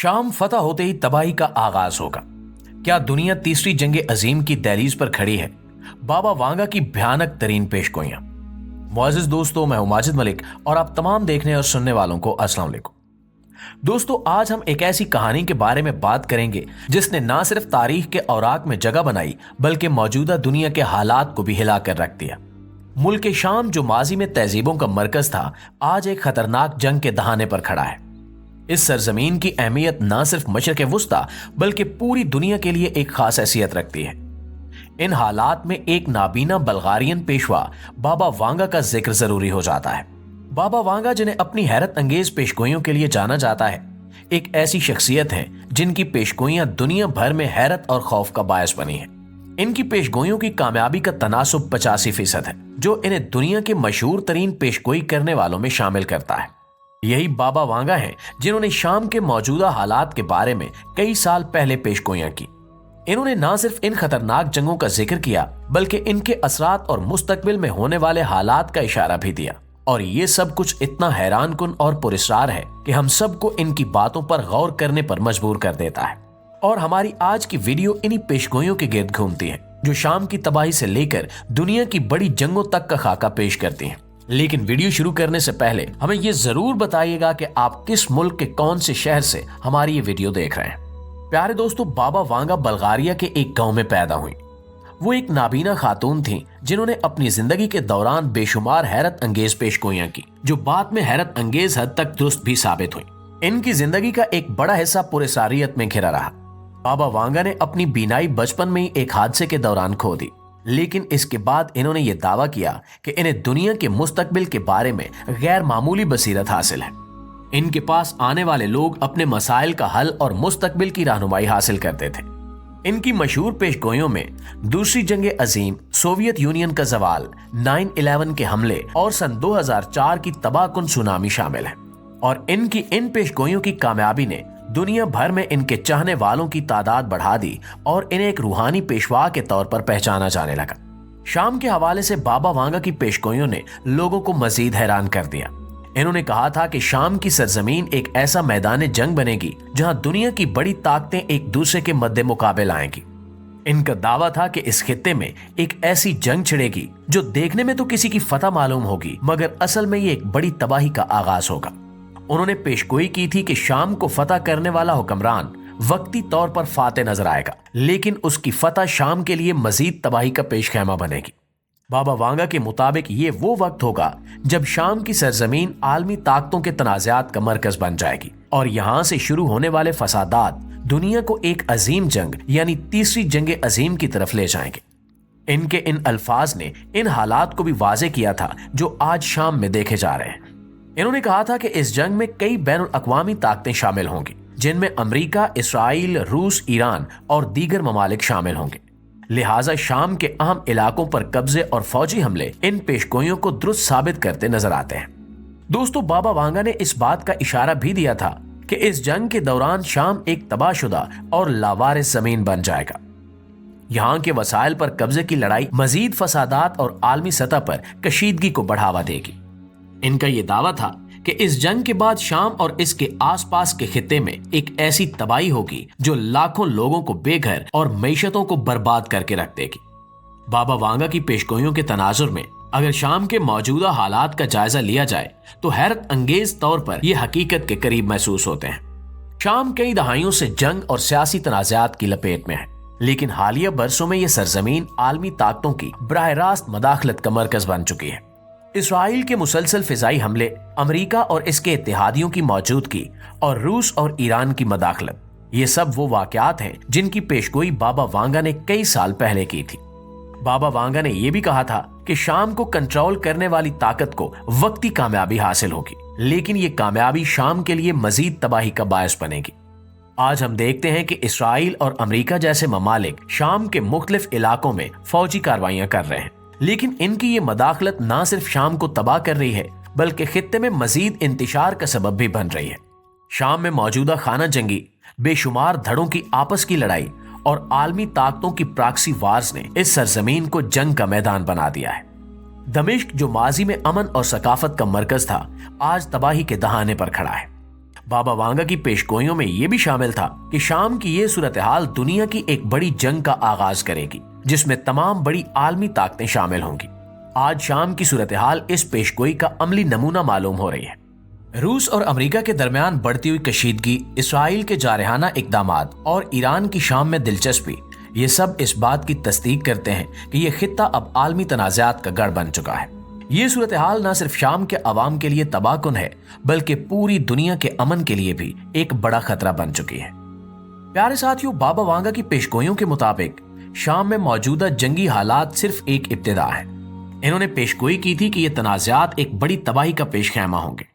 शाम फतह होते ही तबाही का आगाज होगा। क्या दुनिया तीसरी जंग अजीम की दहलीज पर खड़ी है? बाबा वांगा की भयानक तरीन पेशगोइयां। मुअज़्ज़िज़ दोस्तों, मैं हूं माजिद मलिक और आप तमाम देखने और सुनने वालों को अस्सलाम वालेकुम। दोस्तों, आज हम एक ऐसी कहानी के बारे में बात करेंगे जिसने ना सिर्फ तारीख के औराक में जगह बनाई बल्कि मौजूदा दुनिया के हालात को भी हिला कर रख दिया। मुल्क शाम, जो माजी में तहजीबों का मरकज था, आज एक खतरनाक जंग के दहाने पर खड़ा है। इस सरजमीन की अहमियत न सिर्फ मशरक़ वुस्ता बल्कि पूरी दुनिया के लिए एक खास हैसियत रखती है। इन हालात में एक नाबीना बल्गारियन पेशवा बाबा वांगा का जिक्र जरूरी हो जाता है। बाबा वांगा, जिन्हें अपनी हैरत अंगेज पेशगोइयों के लिए जाना जाता है, एक ऐसी शख्सियत है जिनकी पेशगोइयां दुनिया भर में हैरत और खौफ का बायस बनी है। इनकी पेशगोइयों की कामयाबी का तनासुब 85% है, जो इन्हें दुनिया के मशहूर तरीन पेशगोई करने वालों में शामिल करता है। यही बाबा वांगा हैं जिन्होंने शाम के मौजूदा हालात के बारे में कई साल पहले पेशगोइयां की। इन्होंने न सिर्फ इन खतरनाक जंगों का जिक्र किया बल्कि इनके असरात और मुस्तकबिल में होने वाले हालात का इशारा भी दिया। और ये सब कुछ इतना हैरान कुन और पुरस्कार है कि हम सबको इनकी बातों पर गौर करने पर मजबूर कर देता है। और हमारी आज की वीडियो इन्हीं पेशगोइयों के गिर्द घूमती है जो शाम की तबाही से लेकर दुनिया की बड़ी जंगों तक का खाका पेश करती हैं। लेकिन वीडियो शुरू करने से पहले हमें ये जरूर बताइएगा कि आप किस मुल्क के कौन से शहर से हमारी ये वीडियो देख रहे हैं। प्यारे दोस्तों, बाबा वांगा बल्गारिया के एक गांव में पैदा हुई। वो एक नाबीना खातून थी जिन्होंने अपनी जिंदगी के दौरान बेशुमार हैरत अंगेज पेशगोइयां की, जो बाद में हैरत अंगेज हद तक दुरुस्त भी साबित हुई। इनकी जिंदगी का एक बड़ा हिस्सा पुरस्कारियत में घिरा रहा। बाबा वांगा ने अपनी बीनाई बचपन में ही एक हादसे के दौरान खो दी, लेकिन इसके बाद इन्होंने ये दावा किया कि इन्हें दुनिया के मुस्तकबिल के बारे में गैर मामूली बसीरत हासिल है। इनके पास आने वाले लोग अपने मसाइल का हल और मुस्तकबिल की रहनुमाई हासिल करते थे। इनकी मशहूर पेशगोइयों में दूसरी जंग अजीम, सोवियत यूनियन का जवाल, 9/11 के हमले और सन 2004 की तबाहकुन सुनामी शामिल है। और इनकी इन पेशगोइयों की कामयाबी ने दुनिया भर में इनके चाहने वालों की तादाद बढ़ा दी और इन्हें एक रूहानी पेशवा के तौर पर पहचाना जाने लगा। शाम के हवाले से बाबा वांगा की पेशगोइयों ने लोगों को मजीद हैरान कर दिया। इन्होंने कहा था कि शाम की सरजमीन एक ऐसा मैदान जंग बनेगी जहां दुनिया की बड़ी ताकतें एक दूसरे के मद्दे मुकाबले आएंगी। इनका दावा था कि इस खित्ते में एक ऐसी जंग छिड़ेगी जो देखने में तो किसी की फतह मालूम होगी, मगर असल में ये एक बड़ी तबाही का आगाज होगा। उन्होंने पेशगोई की थी कि शाम को फतह करने वाला हुक्मरान वक्ती तौर पर फाते नजर आएगा, लेकिन उसकी फतह शाम के लिए मजीद तबाही का पेशखैमा बनेगी। बाबा वांगा के मुताबिक ये वो वक्त होगा जब शाम की सरजमीन आलमी ताकतों के तनाज़ात का मरकज बन जाएगी और यहां से शुरू होने वाले फसादात दुनिया को एक अजीम जंग यानी तीसरी जंग अजीम की तरफ ले जाएंगे। इनके इन अल्फाज ने इन हालात को भी वाजे किया था जो आज शाम में देखे जा रहे हैं। इन्होंने कहा था कि इस जंग में कई बैनुल अक़वामी ताकतें शामिल होंगी, जिनमें अमेरिका, इसराइल, रूस, ईरान और दीगर ममालिक शामिल होंगे। लिहाजा शाम के अहम इलाकों पर कब्जे और फौजी हमले इन पेशगोइयों को दुरुस्त साबित करते नजर आते हैं। दोस्तों, बाबा वांगा ने इस बात का इशारा भी दिया था कि इस जंग के दौरान शाम एक तबाहशुदा और लावारिस जमीन बन जाएगा। यहाँ के वसाइल पर कब्जे की लड़ाई मजीद फसादात और आलमी सतह पर कशीदगी को बढ़ावा देगी। इनका यह दावा था कि इस जंग के बाद शाम और इसके आसपास के खित्ते में एक ऐसी तबाही होगी जो लाखों लोगों को बेघर और मईशतों को बर्बाद करके रख देगी। बाबा वांगा की पेशगोइयों के तनाजुर में अगर शाम के मौजूदा हालात का जायजा लिया जाए तो हैरत अंगेज तौर पर यह हकीकत के करीब महसूस होते हैं। शाम कई दहाइयों से जंग और सियासी तनाज़ात की लपेट में है, लेकिन हालिया बरसों में यह सरजमीन आलमी ताकतों की बराह रास्त मदाखलत का मरकज बन चुकी है। इसराइल के मुसलसल फिजाई हमले, अमेरिका और इसके इत्तेहादियों की मौजूदगी और रूस और ईरान की मदाखलत, ये सब वो वाकयात हैं जिनकी पेशगोई बाबा वांगा ने कई साल पहले की थी। बाबा वांगा ने यह भी कहा था कि शाम को कंट्रोल करने वाली ताकत को वक्ती कामयाबी हासिल होगी, लेकिन ये कामयाबी शाम के लिए मजीद तबाही का बायस बनेगी। आज हम देखते हैं कि इसराइल और अमेरिका जैसे ममालिक शाम के मुख्तलिफ इलाकों में फौजी कार्रवाइयां कर रहे हैं, लेकिन इनकी ये मदाखलत ना सिर्फ शाम को तबाह कर रही है बल्कि खित्ते में मजीद इंतशार का सबब भी बन रही है। शाम में मौजूदा खाना जंगी, बेशुमार धड़ों की आपस की लड़ाई और आलमी ताकतों की प्रॉक्सी वार्स ने इस सरजमीन को जंग का मैदान बना दिया है। दमिश्क, जो माजी में अमन और सकाफत का मरकज था, आज तबाही के दहाने पर खड़ा है। बाबा वांगा की पेशगोइयों में यह भी शामिल था कि शाम की ये सूरत हाल दुनिया की एक बड़ी जंग का आगाज करेगी, जिसमें तमाम बड़ी आलमी ताकतें शामिल होंगी। आज शाम की सूरत हाल इस पेशगोई का अमली नमूना मालूम हो रही है। रूस और अमेरिका के दरमियान बढ़ती हुई कशीदगी, इसराइल के जारहाना इकदामात और ईरान की शाम में दिलचस्पी, ये सब इस बात की तस्दीक करते हैं कि यह खित्ता अब आलमी तनाज़ात का गढ़ बन चुका है। ये सूरत हाल न सिर्फ शाम के अवाम के लिए तबाहकुन है, बल्कि पूरी दुनिया के अमन के लिए भी एक बड़ा खतरा बन चुकी है। प्यारे साथियों, बाबा वांगा की पेशगोइयों के मुताबिक शाम में मौजूदा जंगी हालात सिर्फ एक इब्तिदा है। इन्होंने पेशगोई की थी कि ये तनाज़ात एक बड़ी तबाही का पेशखैमा होंगे,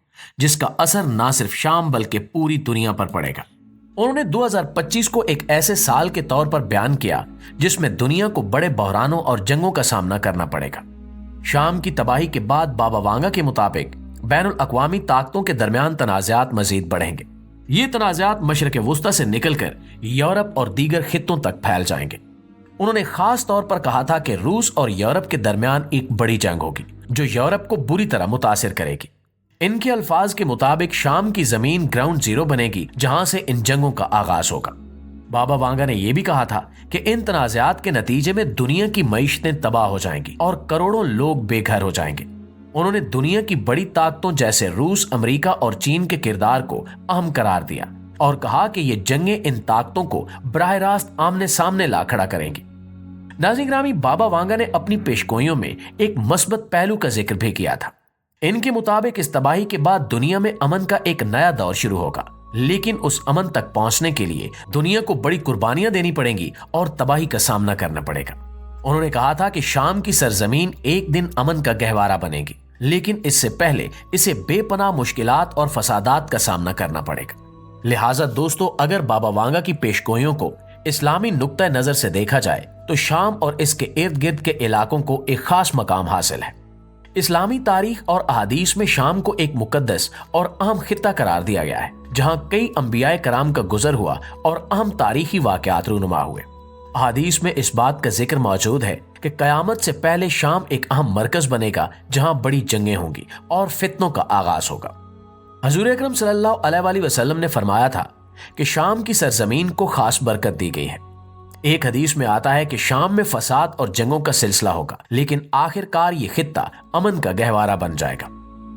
जिसका असर न सिर्फ शाम बल्कि पूरी दुनिया पर पड़ेगा। उन्होंने 2025 को एक ऐसे साल के तौर पर बयान किया जिसमें दुनिया को बड़े बहरानों और जंगों का सामना करना पड़ेगा। शाम की तबाही के बाद बाबा वांगा के मुताबिक बैनुल अक़वामी ताकतों के दरमियान तनाज़ात मजीद बढ़ेंगे। ये तनाज़ात मशरक़ वुस्ता से निकलकर यूरोप और दीगर खित्तों तक फैल जाएंगे। उन्होंने खास तौर पर कहा था कि रूस और यूरोप के दरमियान एक बड़ी जंग होगी जो यूरोप को बुरी तरह मुतासिर करेगी। इनके अल्फाज के मुताबिक शाम की जमीन ग्राउंड जीरो बनेगी, जहां से इन जंगों का आगाज होगा। बाबा वांगा ने यह भी कहा था कि इन तनाज़ात के नतीजे में दुनिया की मईशतें तबाह हो जाएंगी और करोड़ों लोग बेघर हो जाएंगे। उन्होंने दुनिया की बड़ी ताकतों जैसे रूस, अमेरिका और चीन के किरदार को अहम करार दिया और कहा कि ये जंगें इन ताकतों को बराह रास्त आमने सामने ला खड़ा करेंगी। नाज़रीन ग्रामी, बाबा वांगा ने अपनी पेशगोइयों में एक मस्बत पहलू का जिक्र भी किया था। इनके मुताबिक इस तबाही के बाद दुनिया में अमन का एक नया दौर शुरू होगा, लेकिन उस अमन तक पहुंचने के लिए दुनिया को बड़ी कुर्बानियां देनी पड़ेंगी और तबाही का सामना करना पड़ेगा। उन्होंने कहा था कि शाम की सरजमीन एक दिन अमन का गहवारा बनेगी, लेकिन इससे पहले इसे बेपनाह मुश्किलात और फसादात का सामना करना पड़ेगा। लिहाजा दोस्तों, अगर बाबा वांगा की पेशगोइयों को इस्लामी नुक्ता नजर से देखा जाए तो शाम और इसके इर्द गिर्द के इलाकों को एक खास मकाम हासिल है। इस्लामी तारीख और अहादीस में शाम को एक मुकद्दस और अहम खित्ता करार दिया गया है, जहां कई अंबियाए कराम का गुजर हुआ और अहम तारीखी वाकयात रूनुमा हुए। अहादीस में इस बात का जिक्र मौजूद है कि कयामत से पहले शाम एक अहम मरकज बनेगा जहां बड़ी जंगें होंगी और फितनों का आगाज होगा। हजूर अकरम सल्लल्लाहु अलैहि वसल्लम ने फरमाया था कि शाम की सरजमीन को खास बरकत दी गई है। एक हदीस में आता है कि शाम में फसाद और जंगों का सिलसिला होगा, लेकिन आखिरकार ये खित्ता अमन का गहवारा बन जाएगा।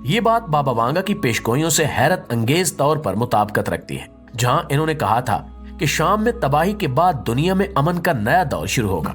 ये बात बाबा वांगा की पेशगोइयों से हैरत अंगेज तौर पर मुताबिकत रखती है, जहां इन्होंने कहा था कि शाम में तबाही के बाद दुनिया में अमन का नया दौर शुरू होगा।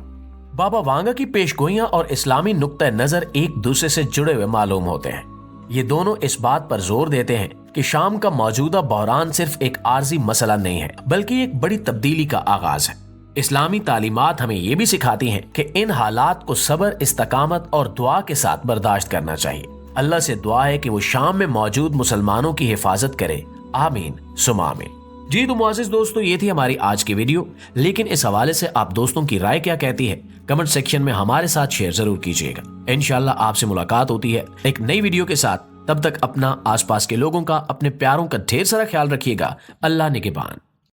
बाबा वांगा की पेशगोइयां और इस्लामी नुक्ता नजर एक दूसरे से जुड़े हुए मालूम होते हैं। ये दोनों इस बात पर जोर देते हैं कि शाम का मौजूदा बहरान सिर्फ एक आर्जी मसला नहीं है, बल्कि एक बड़ी तब्दीली का आगाज है। इस्लामी तालीमात हमें ये भी सिखाती हैं कि इन हालात को सब्र, इस्तकामत और दुआ के साथ बर्दाश्त करना चाहिए। अल्लाह से दुआ है कि वो शाम में मौजूद मुसलमानों की हिफाजत करे। आमीन सुमा आमीन। जी तो मुआज़िज़ दोस्तों, ये थी हमारी आज की वीडियो, लेकिन इस हवाले से आप दोस्तों की राय क्या कहती है कमेंट सेक्शन में हमारे साथ शेयर जरूर कीजिएगा। इंशाल्लाह आपसे मुलाकात होती है एक नई वीडियो के साथ। तब तक अपना, आसपास के लोगों का, अपने प्यारों का ढेर सारा ख्याल रखिएगा। अल्लाह निगहबान।